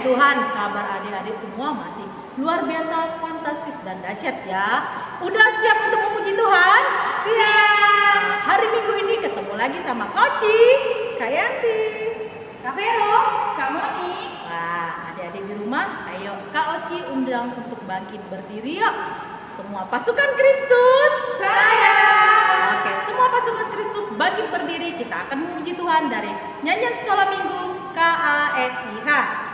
Tuhan, kabar adik-adik semua masih luar biasa, fantastis dan dahsyat ya. Udah siap untuk memuji Tuhan? Siap. Hari Minggu ini ketemu lagi sama Koci, Kak Yanti, Kak Vero, Kak Moni. Wah, adik-adik di rumah, ayo Kak Oci undang untuk bangkit berdiri yuk. Semua pasukan Kristus. Saya. Oke, semua pasukan Kristus bangkit berdiri. Kita akan memuji Tuhan dari nyanyian sekolah minggu KASIH.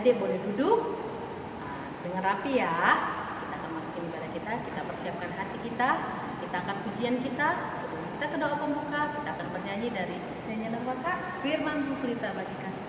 adik-adik boleh duduk dengan rapi ya. Kita akan masukin ibadah kita persiapkan hati kita akan pujian kita. Sebelum kita ke doa pembuka, kita akan bernyanyi dari nyanyian apakah? Firman Bu Pelita bagi kami.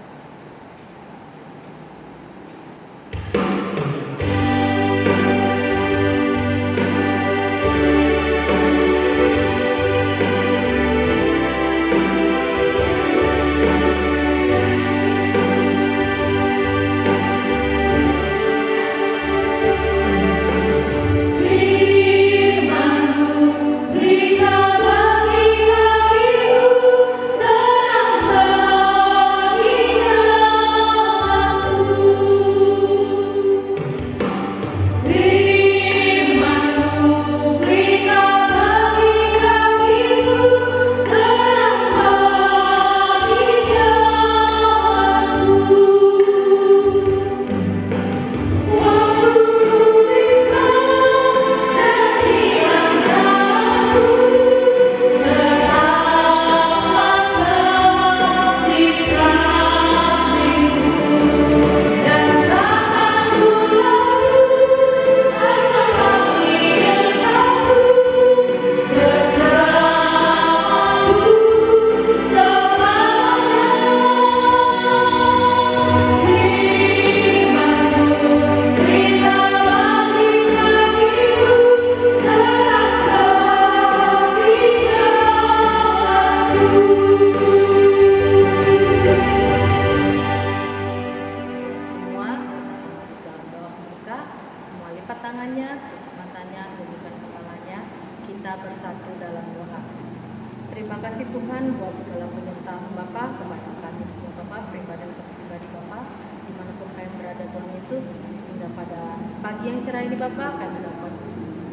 Terima kasih Tuhan buat segala penyertaan Bapa kepada kami semua Bapa, pribadi dan pribadi Bapa, dimanapun kami berada Tuhan Yesus, hingga pada pagi yang cerah ini Bapa, kami dapat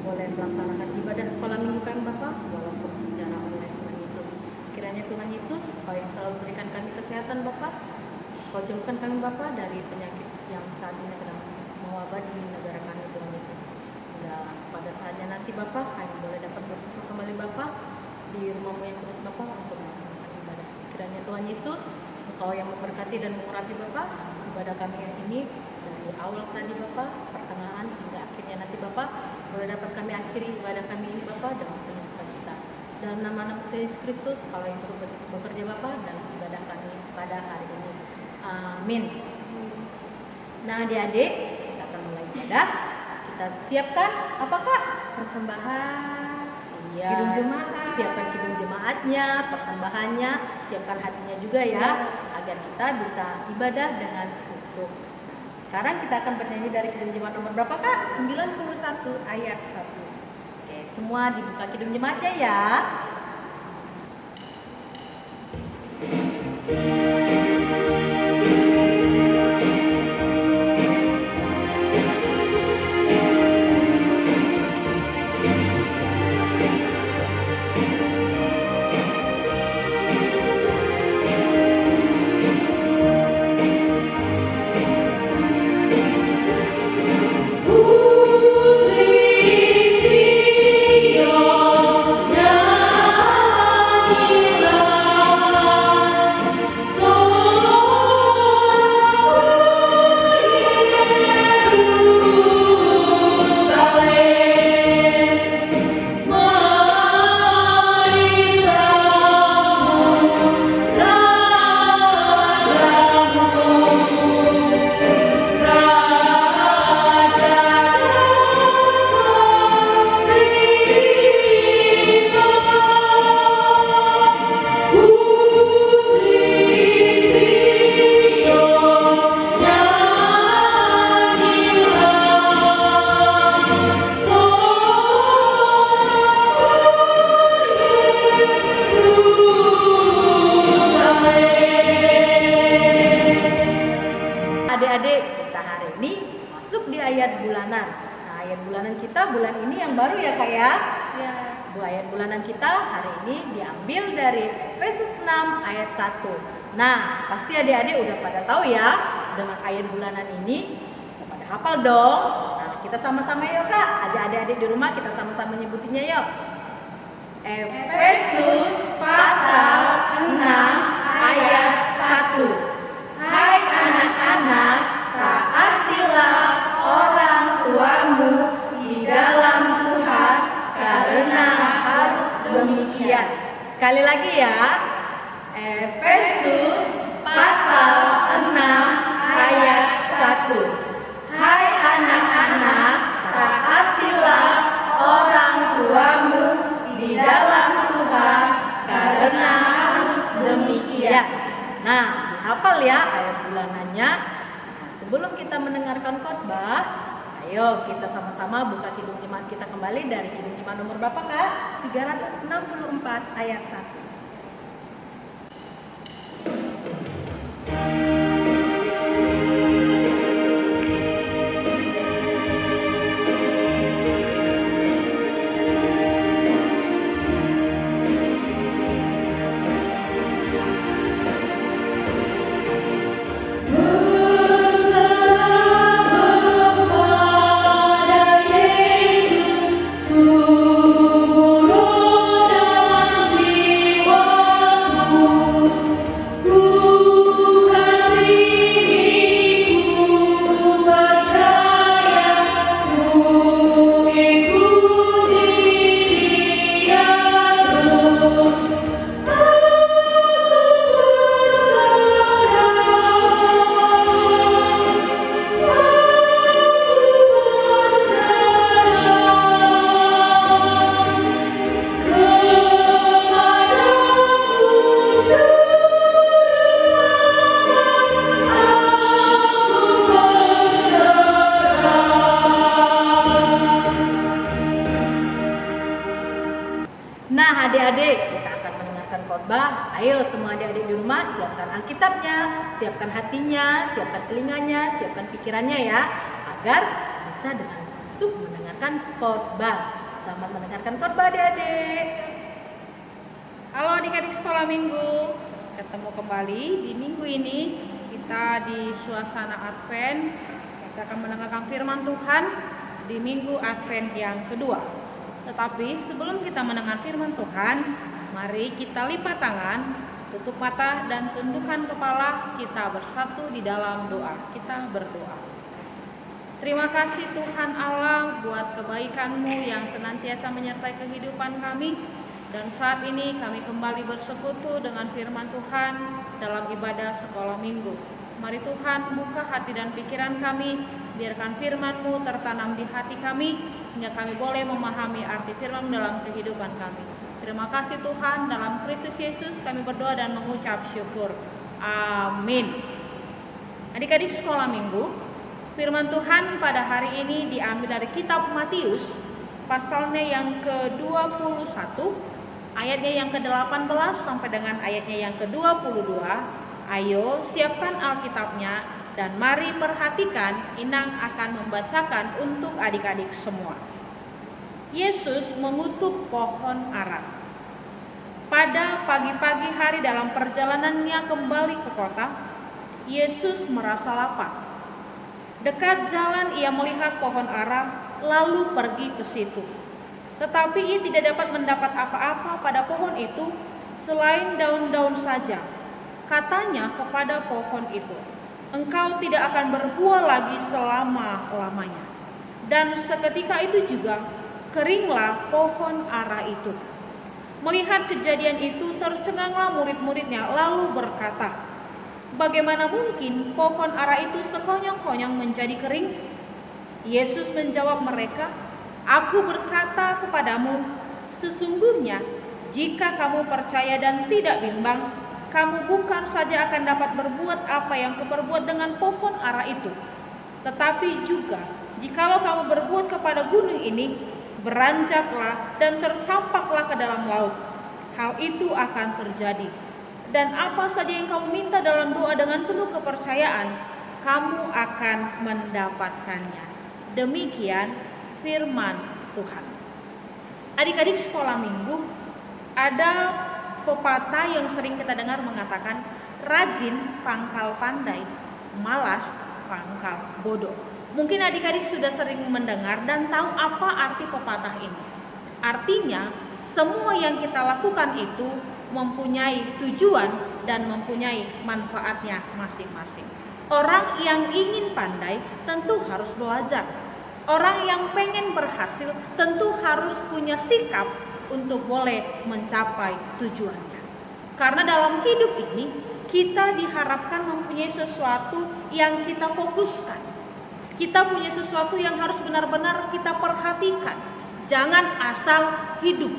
boleh melaksanakan ibadah sekolah minggu kami Bapa, walaupun secara online Tuhan Yesus. Kiranya Tuhan Yesus, Kau yang selalu berikan kami kesehatan Bapa, Kau jauhkan kami Bapa dari penyakit yang saat ini sedang mewabah di negara kami Tuhan Yesus. Hingga pada saatnya nanti Bapa, kami boleh dapat bersatu kembali Bapa di rumahmu yang kudus Bapa untuk melaksanakan ibadah. Kiranya Tuhan Yesus, Engkau yang memberkati dan mengurapi Bapa ibadah kami yang ini dari awal tadi Bapa, pertengahan hingga akhirnya nanti Bapa, boleh dapat kami akhiri ibadah kami ini Bapa dengan penuh sukacita. Dalam nama Yesus Kristus, kalau yang bekerja Bapa dalam ibadah kami pada hari ini. Amin. Nah adik-adik, kita akan mulai ibadah. Kita siapkan apakah? Persembahan. Iya. Kidung jemaat. Siapkan kidung jemaatnya, persembahannya, siapkan hatinya juga ya, agar kita bisa ibadah dengan khusyuk. Sekarang kita akan bernyanyi dari kidung jemaat nomor berapa Kak? 91 ayat 1. Oke, semua dibuka kidung jemaatnya ya. Ayat bulanan. Nah, ayat bulanan kita bulan ini yang baru ya Kak ya? Ya. Ayat bulanan kita hari ini diambil dari Efesus 6 ayat 1. Nah, pasti adik-adik udah pada tahu ya dengan ayat bulanan ini, udah pada hafal dong. Nah, kita sama-sama yuk Kak, adik-adik di rumah kita sama-sama nyebutinnya yuk. Efesus pasal 6 ayat 1. Hai anak-anak, Sekali lagi ya. Efesus pasal 6 ayat 1. Hai anak-anak, taatilah orang tuamu di dalam Tuhan, karena harus demikian. Nah, hafal ya ayat bulanannya. Nah, sebelum kita mendengarkan khotbah, ayo kita sama-sama buka Kidung Jemaat kita kembali dari Kidung Jemaat nomor berapa Kak? 364 ayat 1. Nah adik-adik, kita akan mendengarkan khotbah. Ayo semua adik-adik di rumah, siapkan Alkitabnya, siapkan hatinya, siapkan telinganya, siapkan pikirannya ya, agar bisa dengan masuk mendengarkan khotbah. Selamat mendengarkan khotbah adik-adik. Halo adik-adik sekolah minggu, ketemu kembali di minggu ini. Kita di suasana Advent, kita akan mendengarkan firman Tuhan di minggu Advent yang kedua. Tetapi sebelum kita mendengar firman Tuhan, mari kita lipat tangan, tutup mata dan tundukkan kepala, kita bersatu di dalam doa. Kita berdoa. Terima kasih Tuhan Allah buat kebaikan-Mu yang senantiasa menyertai kehidupan kami. Dan saat ini kami kembali bersekutu dengan firman Tuhan dalam ibadah sekolah minggu. Mari Tuhan buka hati dan pikiran kami, biarkan firman-Mu tertanam di hati kami, hingga kami boleh memahami arti firman dalam kehidupan kami. Terima kasih Tuhan, dalam Kristus Yesus kami berdoa dan mengucap syukur. Amin. Adik-adik sekolah minggu, firman Tuhan pada hari ini diambil dari kitab Matius, pasalnya yang ke-21, ayatnya yang ke-18 sampai dengan ayatnya yang ke-22. Ayo siapkan Alkitabnya dan mari perhatikan, Inang akan membacakan untuk adik-adik semua. Yesus mengutuk pohon ara. Pada pagi-pagi hari dalam perjalanannya kembali ke kota, Yesus merasa lapar. Dekat jalan ia melihat pohon ara, lalu pergi ke situ. Tetapi ia tidak dapat mendapat apa-apa pada pohon itu selain daun-daun saja. Katanya kepada pohon itu, engkau tidak akan berbuah lagi selama-lamanya. Dan seketika itu juga keringlah pohon ara itu. Melihat kejadian itu tercenganglah murid-muridnya lalu berkata, bagaimana mungkin pohon ara itu sekonyong-konyong menjadi kering? Yesus menjawab mereka, aku berkata kepadamu, sesungguhnya jika kamu percaya dan tidak bimbang, kamu bukan saja akan dapat berbuat apa yang kuperbuat dengan pohon ara itu, tetapi juga jikalau kamu berbuat kepada gunung ini, beranjaklah dan tercampaklah ke dalam laut, hal itu akan terjadi. Dan apa saja yang kamu minta dalam doa dengan penuh kepercayaan, kamu akan mendapatkannya. Demikian firman Tuhan. Adik-adik sekolah minggu, ada pepatah yang sering kita dengar mengatakan, rajin pangkal pandai, malas pangkal bodoh. Mungkin adik-adik sudah sering mendengar dan tahu apa arti pepatah ini. Artinya, semua yang kita lakukan itu mempunyai tujuan dan mempunyai manfaatnya masing-masing. Orang yang ingin pandai tentu harus belajar. Orang yang pengen berhasil tentu harus punya sikap untuk boleh mencapai tujuannya. Karena dalam hidup ini kita diharapkan mempunyai sesuatu yang kita fokuskan. Kita punya sesuatu yang harus benar-benar kita perhatikan. Jangan asal hidup.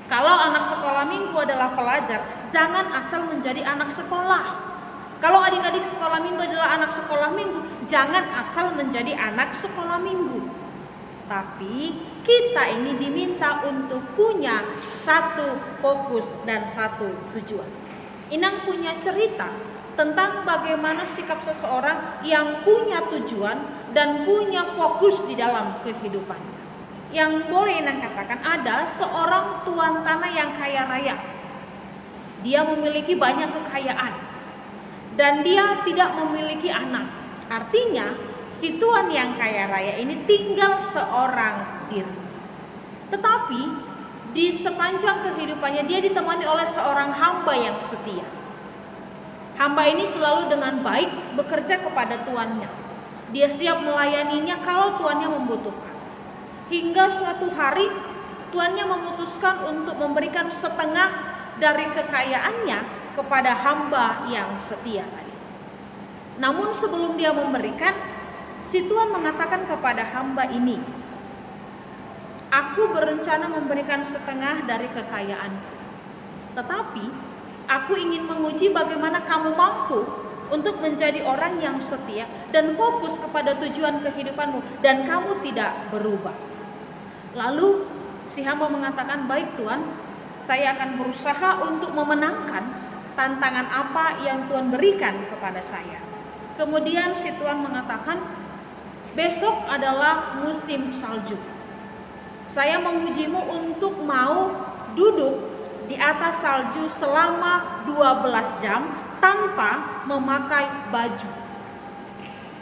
Kalau anak sekolah minggu adalah pelajar, jangan asal menjadi anak sekolah. Kalau adik-adik sekolah minggu adalah anak sekolah minggu, jangan asal menjadi anak sekolah minggu. Tapi kita ini diminta untuk punya satu fokus dan satu tujuan. Inang punya cerita tentang bagaimana sikap seseorang yang punya tujuan dan punya fokus di dalam kehidupannya. Yang boleh Inang katakan ada seorang tuan tanah yang kaya raya. Dia memiliki banyak kekayaan dan dia tidak memiliki anak. Artinya si tuan yang kaya raya ini tinggal seorang diri. Tetapi di sepanjang kehidupannya dia ditemani oleh seorang hamba yang setia. Hamba ini selalu dengan baik bekerja kepada tuannya. Dia siap melayaninya kalau tuannya membutuhkan. Hingga suatu hari tuannya memutuskan untuk memberikan setengah dari kekayaannya kepada hamba yang setia tadi. Namun sebelum dia memberikan, si tuan mengatakan kepada hamba ini, "Aku berencana memberikan setengah dari kekayaanku. Tetapi aku ingin menguji bagaimana kamu mampu untuk menjadi orang yang setia dan fokus kepada tujuan kehidupanmu dan kamu tidak berubah." Lalu si hamba mengatakan, "Baik Tuan, saya akan berusaha untuk memenangkan tantangan apa yang Tuan berikan kepada saya." Kemudian si tuan mengatakan, "Besok adalah musim salju. Saya mengujimu untuk mau duduk di atas salju selama 12 jam tanpa memakai baju."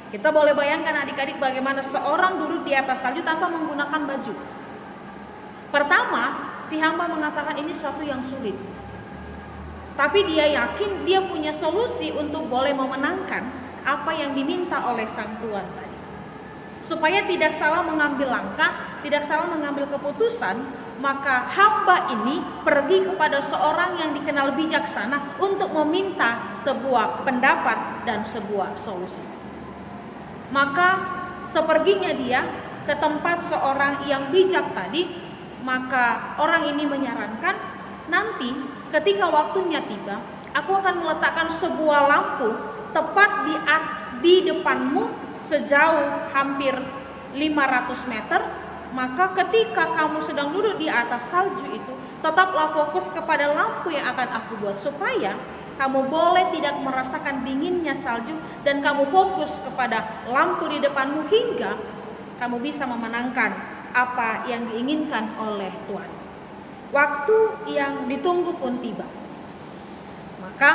Kita boleh bayangkan adik-adik bagaimana seorang duduk di atas salju tanpa menggunakan baju. Pertama, si hamba mengatakan ini suatu yang sulit. Tapi dia yakin dia punya solusi untuk boleh memenangkan apa yang diminta oleh sang tuan tadi. Supaya tidak salah mengambil langkah, tidak salah mengambil keputusan, maka hamba ini pergi kepada seorang yang dikenal bijaksana untuk meminta sebuah pendapat dan sebuah solusi. Maka seperginya dia ke tempat seorang yang bijak tadi, maka orang ini menyarankan, "Nanti ketika waktunya tiba, aku akan meletakkan sebuah lampu tepat di depanmu sejauh hampir 500 meter. Maka ketika kamu sedang duduk di atas salju itu, tetaplah fokus kepada lampu yang akan aku buat supaya kamu boleh tidak merasakan dinginnya salju dan kamu fokus kepada lampu di depanmu hingga kamu bisa memenangkan apa yang diinginkan oleh Tuhan." Waktu yang ditunggu pun tiba. Maka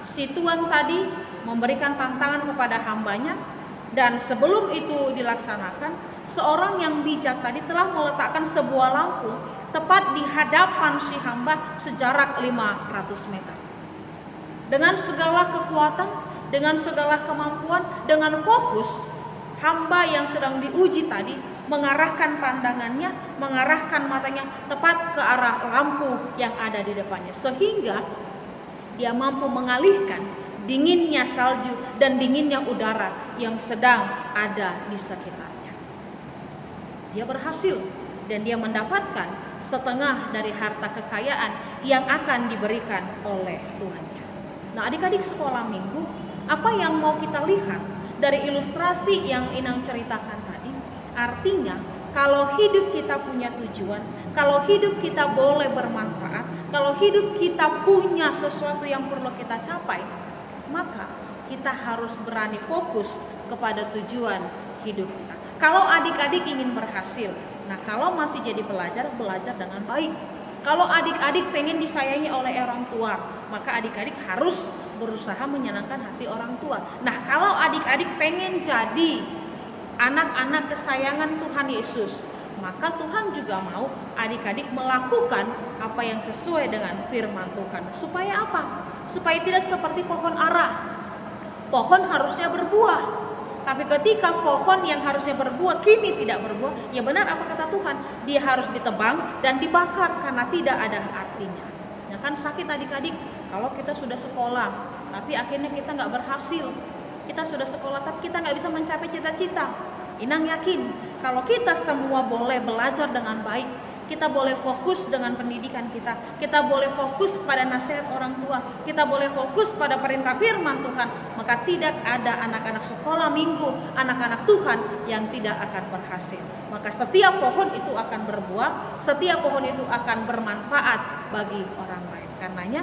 si tuan tadi memberikan tantangan kepada hambanya, dan sebelum itu dilaksanakan, seorang yang bijak tadi telah meletakkan sebuah lampu tepat di hadapan si hamba sejarak 500 meter. Dengan segala kekuatan, dengan segala kemampuan, dengan fokus, hamba yang sedang diuji tadi mengarahkan pandangannya, mengarahkan matanya tepat ke arah lampu yang ada di depannya, sehingga dia mampu mengalihkan dinginnya salju dan dinginnya udara yang sedang ada di sekitarnya. Dia berhasil dan dia mendapatkan setengah dari harta kekayaan yang akan diberikan oleh Tuhannya. Nah, adik-adik sekolah minggu, apa yang mau kita lihat dari ilustrasi yang Inang ceritakan tadi? Artinya, kalau hidup kita punya tujuan, kalau hidup kita boleh bermanfaat, kalau hidup kita punya sesuatu yang perlu kita capai, maka kita harus berani fokus kepada tujuan hidup kita. Kalau adik-adik ingin berhasil, nah kalau masih jadi pelajar, belajar dengan baik. Kalau adik-adik pengen disayangi oleh orang tua, maka adik-adik harus berusaha menyenangkan hati orang tua. Nah, kalau adik-adik pengen jadi anak-anak kesayangan Tuhan Yesus, maka Tuhan juga mau adik-adik melakukan apa yang sesuai dengan firman Tuhan. Supaya apa? Supaya tidak seperti pohon ara. Pohon harusnya berbuah, Tapi ketika pohon yang harusnya berbuah kini tidak berbuah, ya benar apa kata Tuhan, dia harus ditebang dan dibakar karena tidak ada artinya. Ya kan sakit adik-adik kalau kita sudah sekolah, tapi akhirnya kita nggak berhasil. Kita sudah sekolah tapi kita nggak bisa mencapai cita-cita. Inang yakin kalau kita semua boleh belajar dengan baik, kita boleh fokus dengan pendidikan kita boleh fokus pada nasihat orang tua, kita boleh fokus pada perintah firman Tuhan, maka tidak ada anak-anak sekolah minggu, anak-anak Tuhan yang tidak akan berhasil. Maka setiap pohon itu akan berbuah, setiap pohon itu akan bermanfaat bagi orang lain. Karenanya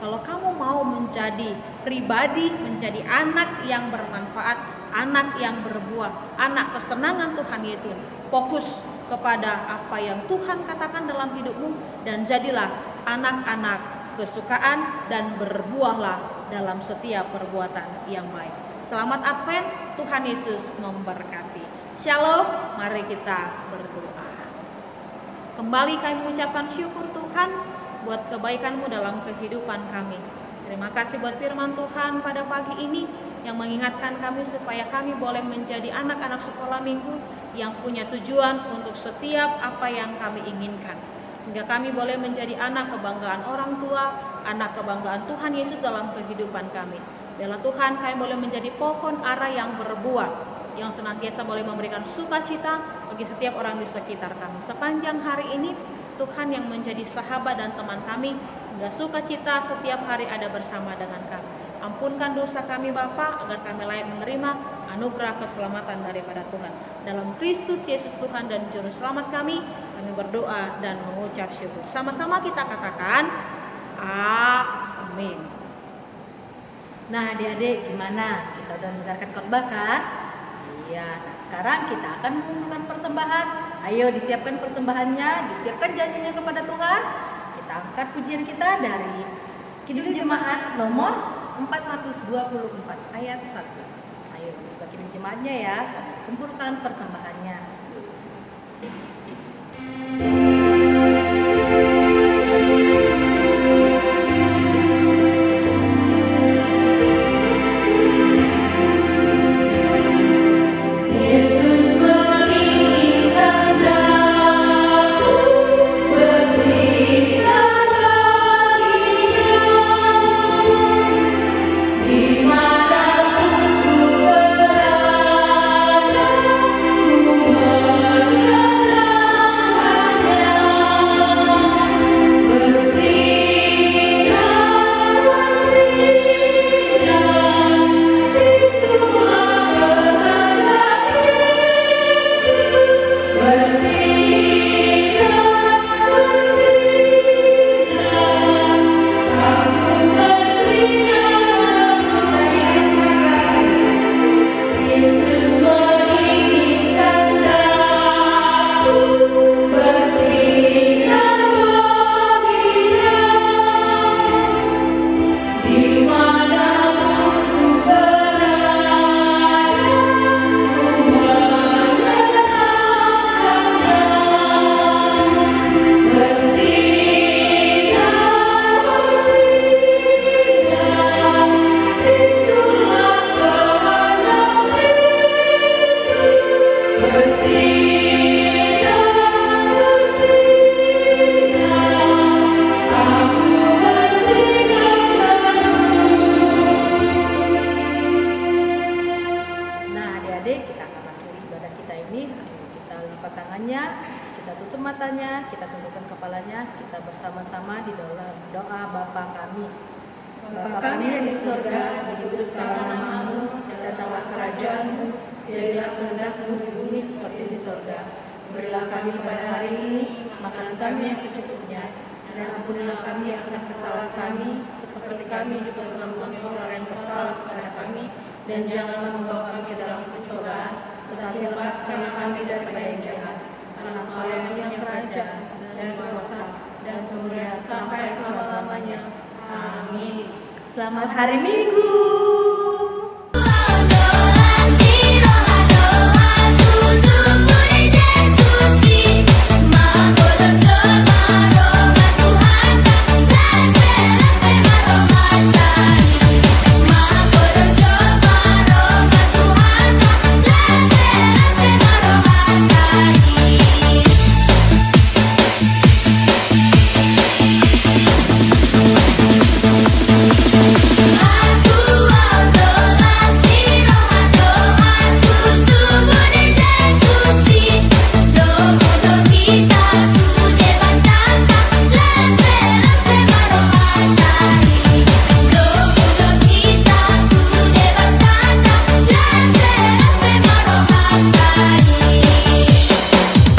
kalau kamu mau menjadi pribadi, menjadi anak yang bermanfaat, anak yang berbuah, anak kesenangan Tuhan yaitu fokus kepada apa yang Tuhan katakan dalam hidupmu dan jadilah anak-anak kesukaan dan berbuahlah dalam setiap perbuatan yang baik. Selamat Advent, Tuhan Yesus memberkati. Shalom, mari kita berdoa. Kembali kami mengucapkan syukur Tuhan buat kebaikan-Mu dalam kehidupan kami. Terima kasih buat firman Tuhan pada pagi ini yang mengingatkan kami supaya kami boleh menjadi anak-anak sekolah minggu yang punya tujuan untuk setiap apa yang kami inginkan. Hingga kami boleh menjadi anak kebanggaan orang tua, anak kebanggaan Tuhan Yesus dalam kehidupan kami. Biarlah Tuhan kami boleh menjadi pohon ara yang berbuah, yang senantiasa boleh memberikan sukacita bagi setiap orang di sekitar kami. Sepanjang hari ini Tuhan yang menjadi sahabat dan teman kami, hingga sukacita setiap hari ada bersama dengan kami. Ampunkan dosa kami Bapa, agar kami layak menerima anugerah keselamatan daripada Tuhan. Dalam Kristus Yesus Tuhan dan Juru Selamat kami berdoa dan mengucap syukur. Sama-sama kita katakan, amin. Nah adik-adik gimana? Kita udah mendengarkan khotbah kan? Iya, nah sekarang kita akan mengumumkan persembahan. Ayo disiapkan persembahannya, disiapkan janjinya kepada Tuhan. Kita angkat pujian kita dari Kidul Jemaat nomor 424 ayat 1. Ayo buka Kidul Jemaatnya ya, kumpulkan persembahannya. Matanya, kita tundukkan kepalanya, kita bersama-sama di dalam doa Bapa kami. Bapa kami yang di surga, dikuduskanlah namamu, datanglah kerajaanmu, jadilah kehendak-Mu di bumi seperti di surga. Berilah kami pada hari ini makanan kami yang secukupnya, dan ampunilah kami akan kesalahan kami, seperti kami juga telah mengampuni orang yang bersalah kepada kami, dan janganlah membawa kami ke dalam pencobaan, tetapi lepaskanlah kami daripada yang jahat. Karena Engkau yang kerajaan dan kuasa dan kemuliaan sampai selama-lamanya. Amin. Selamat hari Minggu.